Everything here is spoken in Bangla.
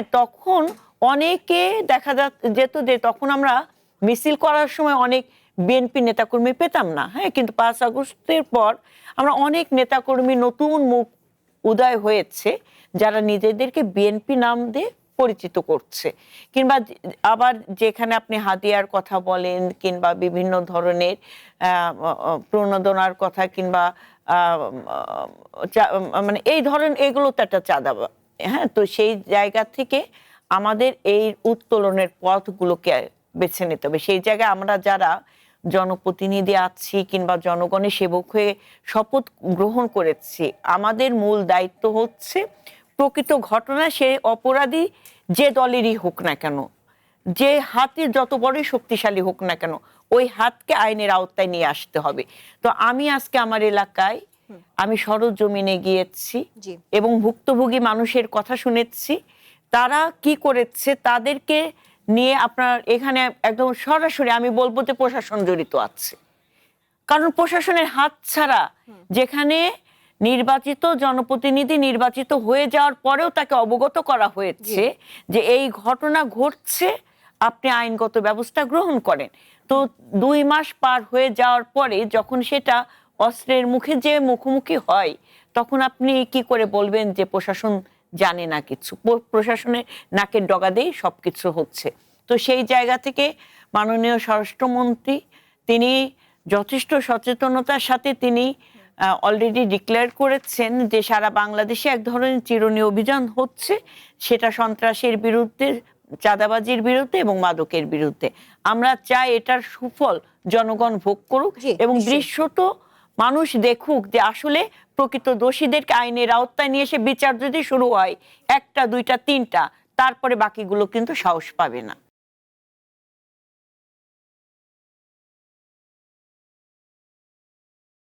হ্যাঁ, তখন অনেকে দেখা যেত যে তখন আমরা মিছিল করার সময় অনেক বিএনপি নেতাকর্মী পেতাম না। হ্যাঁ, কিন্তু ৫ আগস্টের পর আমরা অনেক নেতাকর্মী নতুন মুখ উদয় হয়েছে যারা নিজেদেরকে বিএনপি নাম দিয়ে পরিচিত করছে। কিংবা আবার যেখানে আপনি হাদিয়ার কথা বলেন কিংবা বিভিন্ন ধরনের প্রণোদনার কথা কিংবা মানে এই ধরনের এগুলো তো একটা চাঁদা। হ্যাঁ, তো সেই জায়গা থেকে আমাদের এই উত্তোলনের পথগুলোকে বেছে নিতে হবে। সেই জায়গায় আমরা যারা জনপ্রতিনিধি আছি কিংবা জনগণের সেবক হয়ে শপথ গ্রহণ করেছি, আমাদের মূল দায়িত্ব হচ্ছে প্রকৃত ঘটনা সে অপরাধী যে দলেরই হোক না কেন, যে হাতে যত বড়ই শক্তিশালী হোক না কেন, ওই হাতকে আইনের আওতায় নিয়ে আসতে হবে। তো আমি আজকে আমার এলাকায় আমি সরজমিনে গিয়েছি এবং ভুক্তভোগী মানুষের কথা শুনেছি, তারা কি করেছে তাদেরকে নিয়ে আপনার এখানে একদম সরাসরি আমি বলবো যে প্রশাসন জড়িত আছে। কারণ প্রশাসনের হাত ছাড়া যেখানে নির্বাচিত জনপ্রতিনিধি নির্বাচিত হয়ে যাওয়ার পরেও তাকে অবগত করা হয়েছে যে এই ঘটনা ঘটছে, আপনি আইনগত ব্যবস্থা গ্রহণ করেন। তো ২ মাস পার হয়ে যাওয়ার পরে যখন সেটা অস্ত্রের মুখে যে মুখোমুখি হয়, তখন আপনি কি করে বলবেন যে প্রশাসন জানে না কিছু? প্রশাসনের নাকের ডগা দিয়েই সবকিছু হচ্ছে। তো সেই জায়গা থেকে মাননীয় স্বরাষ্ট্রমন্ত্রী তিনি যথেষ্ট সচেতনতার সাথে তিনি অলরেডি ডিক্লেয়ার করেছেন যে সারা বাংলাদেশে এক ধরনের চিরুনি অভিযান হচ্ছে, সেটা সন্ত্রাসের বিরুদ্ধে, চাঁদাবাজির বিরুদ্ধে এবং মাদকের বিরুদ্ধে। আমরা চাই এটার সুফল জনগণ ভোগ করুক এবং দৃশ্যত মানুষ দেখুক যে আসলে প্রকৃত দোষীদেরকে আইনের আওতায় নিয়ে এসে বিচার যদি শুরু হয়, ১টা ২টা ৩টা, তারপরে বাকিগুলো কিন্তু সাহস পাবে না।